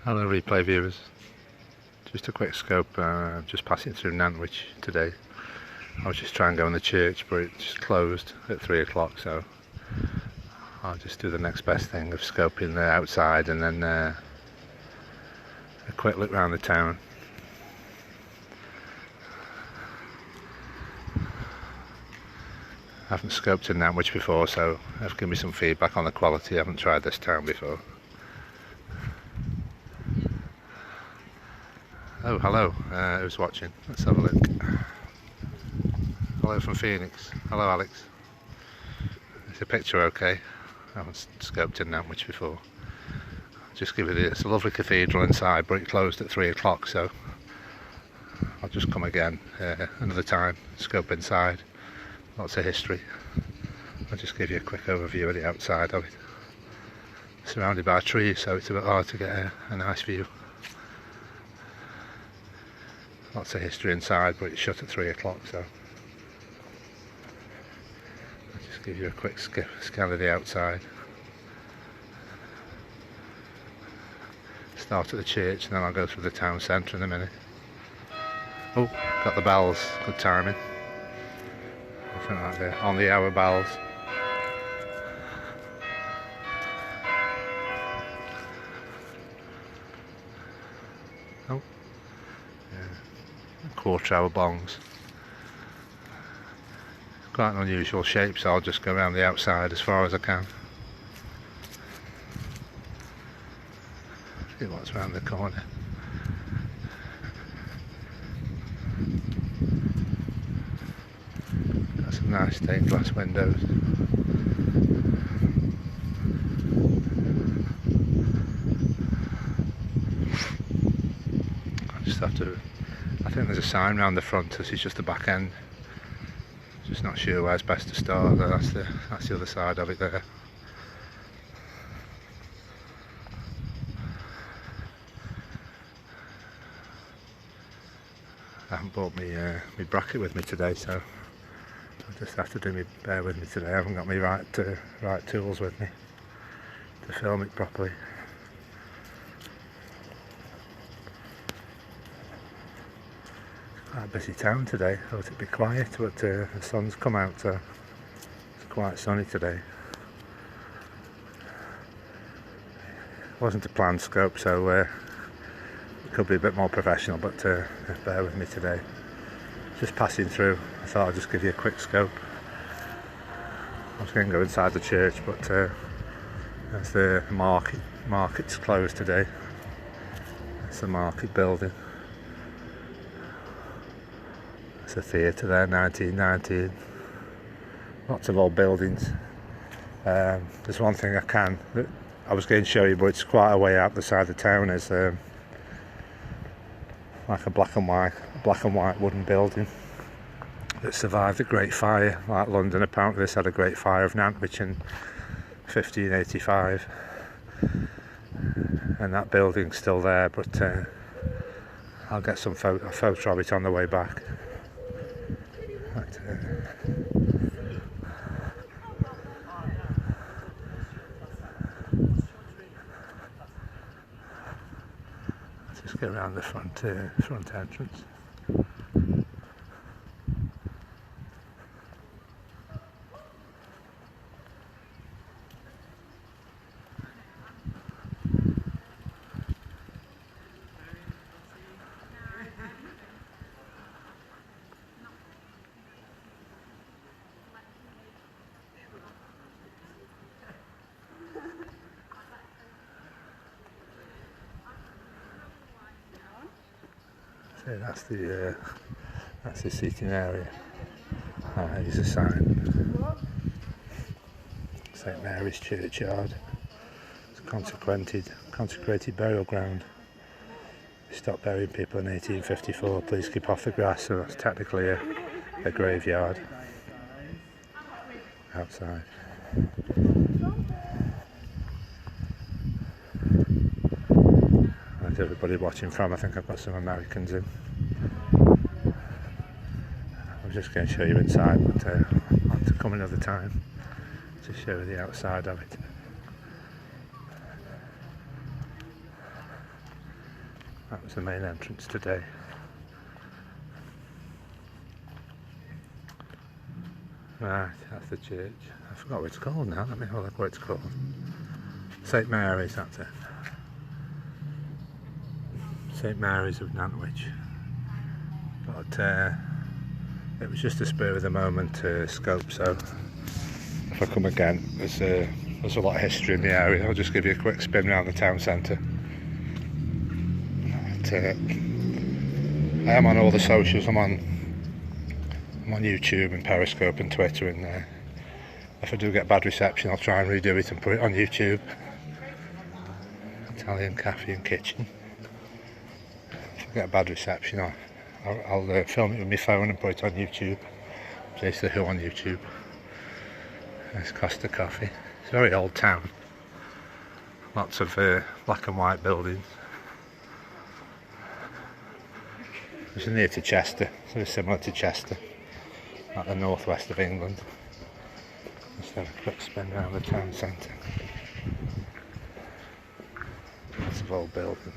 Hello replay viewers, just a quick scope, just passing through Nantwich today. I was just trying to go in the church but it just closed at 3 o'clock, so I'll just do the next best thing of scoping the outside and then a quick look around the town. I haven't scoped in Nantwich before, so give me some feedback on the quality. I haven't tried this town before. Oh, hello, who's watching? Let's have a look. Hello from Phoenix. Hello, Alex. Is the picture okay? I haven't scoped in Nantwich before. Just give it. It's a lovely cathedral inside, but it closed at 3 o'clock, so I'll just come again another time. Scope inside. Lots of history. I'll just give you a quick overview of the outside of it. Surrounded by trees, so it's a bit hard to get a nice view. Lots of history inside, but it's shut at 3 o'clock, so I'll just give you a quick scan of the outside. Start at the church and then I'll go through the town centre in a minute. Oh, got the bells, good timing. I think like the on the hour bells. Oh, yeah. Quarter hour bongs. Quite an unusual shape, so I'll just go around the outside as far as I can. See what's around the corner. Got some nice stained glass windows. I just have to. I think there's a sign around the front. This is just the back end. Just not sure where's best to start. That's the other side of it there. I haven't brought my bracket with me today, so I'll just have to bear with me today. I haven't got my right tools with me to film it properly. Quite a busy town today. I thought it'd be quiet, but the sun's come out, so it's quite sunny today. It wasn't a planned scope, so it could be a bit more professional, but bear with me today. Just passing through, I thought I'd just give you a quick scope. I was going to go inside the church, but that's the market. Market's closed today. That's the market building. There's a theatre there, 1919. Lots of old buildings. There's one thing I was going to show you, but it's quite a way out the side of the town. Is like a black and white wooden building that survived the Great Fire. Like London, apparently this had a Great Fire of Nantwich in 1585, and that building's still there. But I'll get some a photo of it on the way back. But, just get around the front entrance. So that's the seating area. Here's a sign. St Mary's Churchyard. It's consecrated burial ground. They stopped burying people in 1854. Please keep off the grass. So that's technically a graveyard outside. There's everybody watching from. I think I've got some Americans in. I was just going to show you inside, but I'll have to come another time to show you the outside of it. That was the main entrance today. Right, that's the church. I forgot what it's called now. Let me have a look what it's called. St Mary's, that's it. St Mary's of Nantwich. But it was just a spur of the moment scope, so if I come again, there's a lot of history in the area. I'll just give you a quick spin around the town centre. I am on all the socials. I'm on YouTube and Periscope and Twitter, and if I do get bad reception, I'll try and redo it and put it on YouTube. Italian cafe and kitchen. If I get a bad reception, I'll film it with my phone and put it on YouTube. Place the Who on YouTube. There's Costa Coffee. It's a very old town. Lots of black and white buildings. It's near to Chester, so similar to Chester, like the northwest of England. Let's have a quick spin around the town centre. Lots of old buildings.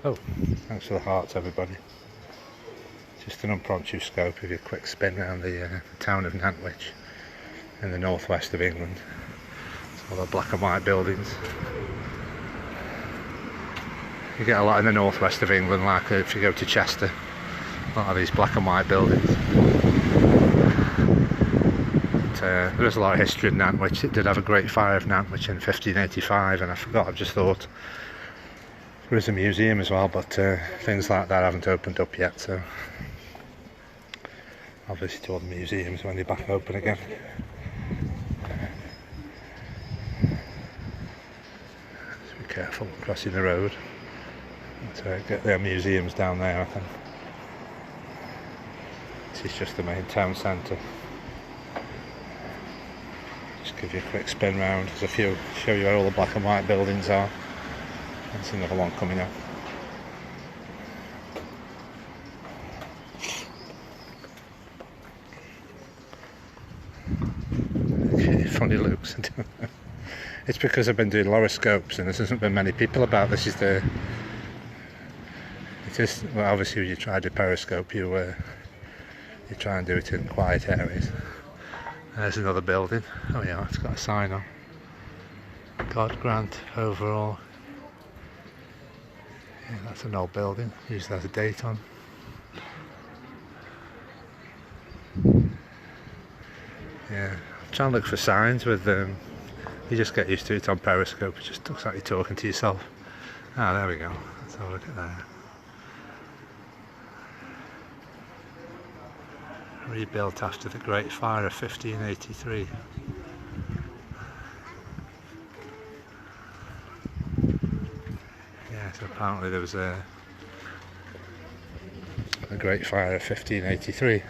Oh, thanks for the hearts, everybody. Just an impromptu scope of a quick spin around the town of Nantwich in the northwest of England. All the black and white buildings. You get a lot in the northwest of England, like if you go to Chester, a lot of these black and white buildings. But, there is a lot of history in Nantwich. It did have a great fire of Nantwich in 1585, and I forgot, I've just thought there is a museum as well, but things like that haven't opened up yet, so I'll visit all the museums when they're back open again. Careful crossing the road. Get their museums down there, I think. This is just the main town centre. Just give you a quick spin round. There's a few, show you where all the black and white buildings are. There's another one coming up. Funny looks. It's because I've been doing horoscopes and there hasn't been many people about. This is well, obviously when you try to Periscope, you try and do it in quiet areas. There's another building. Oh yeah, it's got a sign on. God grant overall. Yeah, that's an old building. Usually has a date on. Yeah, I'm trying to look for signs with you just get used to it on Periscope. It just looks like you're talking to yourself. Ah, there we go. Let's have a look at that. Rebuilt after the Great Fire of 1583. Yeah, so apparently there was a Great Fire of 1583.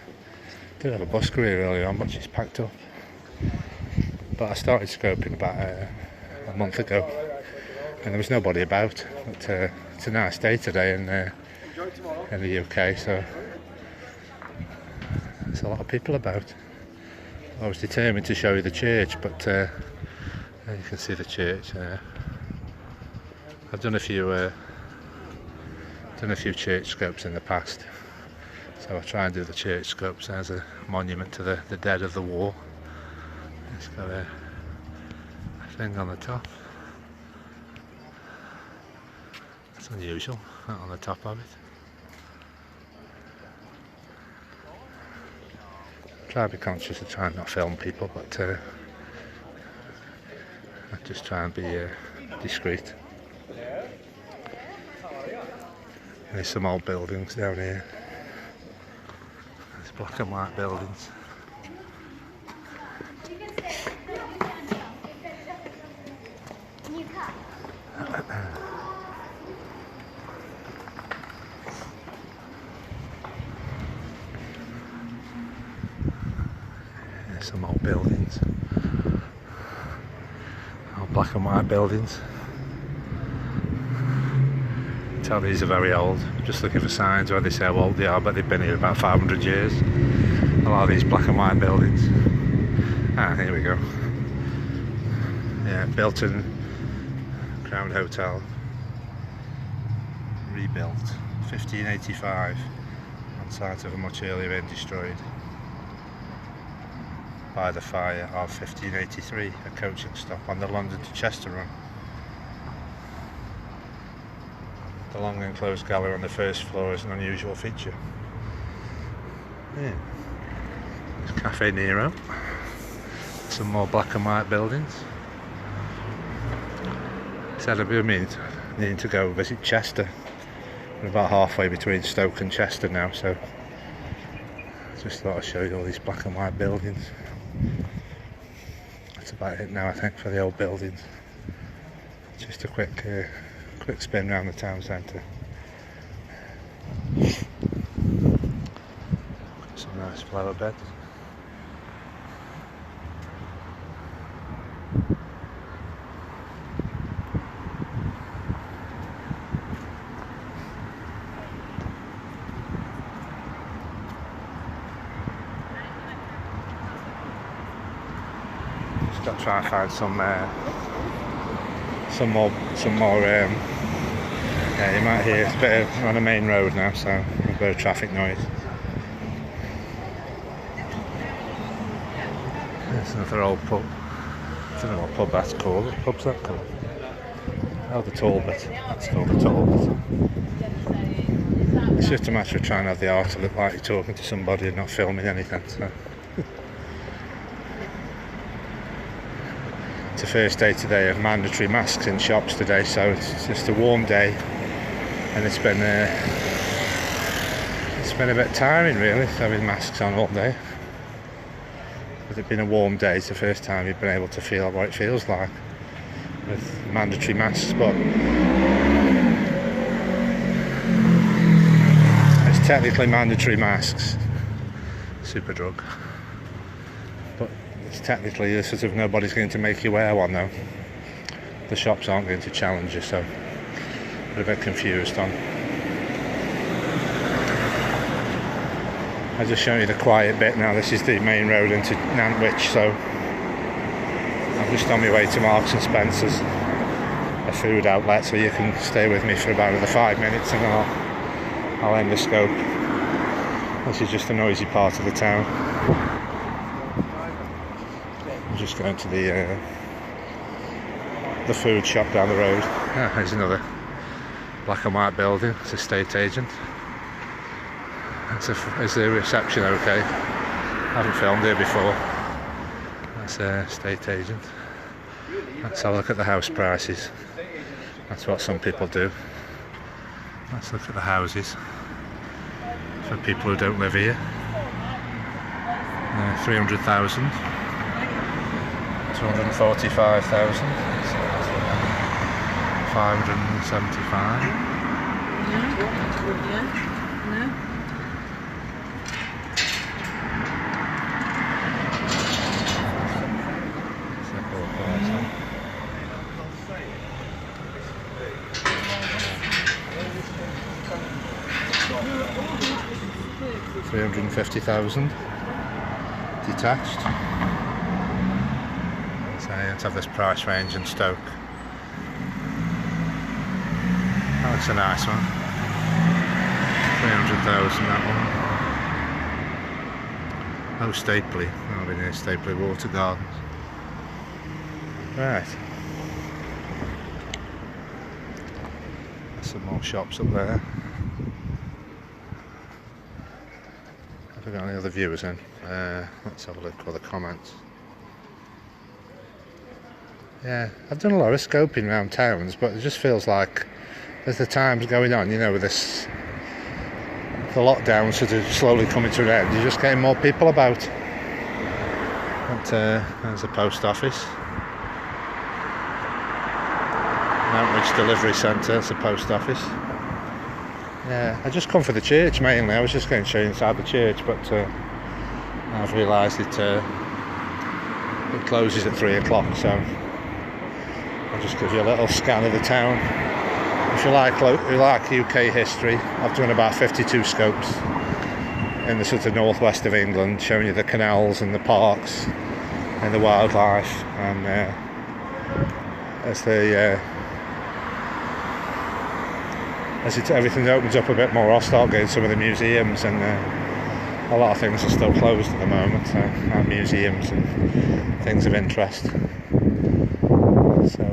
Did have a bus career earlier on, but she's packed up. But I started scoping about a month ago, and there was nobody about. But it's a nice day today in the UK, so there's a lot of people about. I was determined to show you the church, but you can see the church. I've done a few church scopes in the past, so I try and do the church scopes as a monument to the dead of the war. It's got a thing on the top. That's unusual, that on the top of it. Try to be conscious of trying not to film people, but I just try and be discreet. There's some old buildings down here. There's black and white buildings. There's some old buildings. Old black and white buildings. Tell these are very old. Just looking for signs where they say how old they are, but they've been here about 500 years. A lot of these black and white buildings. Ah, here we go. Yeah, built-in Crown Hotel, rebuilt 1585 on site of a much earlier inn destroyed by the fire of 1583, a coaching stop on the London to Chester run. The long enclosed gallery on the first floor is an unusual feature. Yeah. There's Cafe Nero, some more black and white buildings. Said I've been needing to go visit Chester. We're about halfway between Stoke and Chester now, so I just thought I'd show you all these black and white buildings. That's about it now, I think, for the old buildings. Just a quick spin around the town centre. Some nice flower beds. Just got to try and find some more. Yeah, you might hear it's a bit of, on a main road now, so a bit of traffic noise. There's another old pub. I don't know what pub that's called. What pub's that called? Oh, the Talbot. That's called the Talbot. It's just a matter of trying to have the art to look like you're talking to somebody and not filming anything. So. It's the first day today of mandatory masks in shops today, so it's just a warm day, and it's been a bit tiring really, having masks on all day. With it being a warm day, it's the first time you've been able to feel what it feels like with mandatory masks, but it's technically mandatory masks, Superdrug. But it's technically sort of nobody's going to make you wear one though. The shops aren't going to challenge you, so I'm a bit confused on. I'll just show you the quiet bit now. This is the main road into Nantwich, so I'm just on my way to Marks and Spencer's, a food outlet, so you can stay with me for about another 5 minutes and then I'll end the scope. This is just a noisy part of the town. I'm just going to the food shop down the road. Ah, there's another black and white building. It's a estate agent. Is the reception okay? I haven't filmed here before. That's a estate agent. Let's have a look at the house prices. That's what some people do. Let's look at the houses for people who don't live here. 300,000, 245,000, 575. Yeah. No. 350,000 detached. So let's have this price range in Stoke. Oh, that's a nice one. 300,000 that one. Oh, Stapley. I've been near Stapley Water Gardens. Right. There's some more shops up there. Have we got any other viewers in? Let's have a look for the comments. Yeah, I've done a lot of scoping around towns, but it just feels like as the time's going on, you know, with this, the lockdown sort of slowly coming to an end, you're just getting more people about. But there's a post office. Nantwich Delivery Centre, it's a post office. Yeah, I just come for the church mainly. I was just going to show you inside the church, but I've realised it closes at 3 o'clock, so I'll just give you a little scan of the town. If you like UK history, I've done about 52 scopes in the sort of northwest of England, showing you the canals and the parks and the wildlife, and everything opens up a bit more, I'll start going to some of the museums, and a lot of things are still closed at the moment, museums and things of interest. So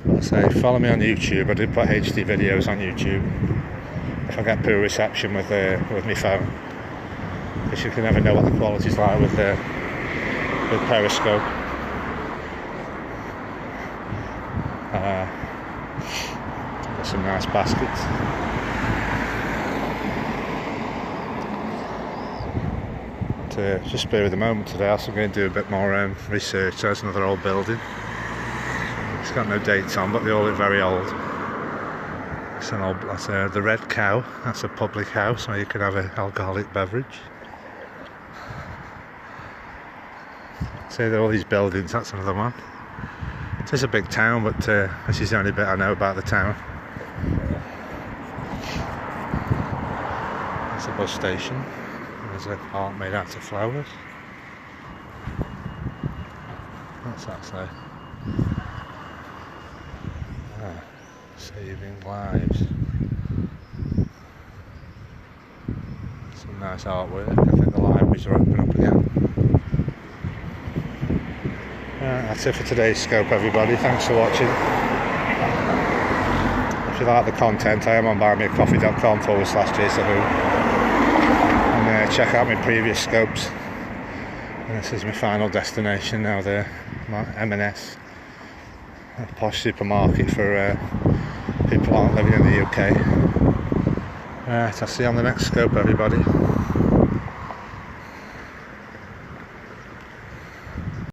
let's say follow me on YouTube. I do put HD videos on YouTube if I get poor reception with my phone, because you can never know what the quality's like with Periscope. Got some nice baskets. Just spare with the moment today. Also going to do a bit more research. There's another old building. It's got no dates on, but they all look very old. It's an old. That's the Red Cow. That's a public house where you can have an alcoholic beverage. See, all these buildings. That's another one. It is a big town, but this is the only bit I know about the town. That's a bus station. There's a park made out of flowers. What's that say? Saving lives. Some nice artwork. I think the libraries are open up again. That's it for today's scope, everybody. Thanks for watching. If you like the content, I am on buymeacoffee.com/JaceWho. Check out my previous scopes. And this is my final destination now, my M&S, a posh supermarket for people who aren't living in the UK. Right, I'll see you on the next scope, everybody.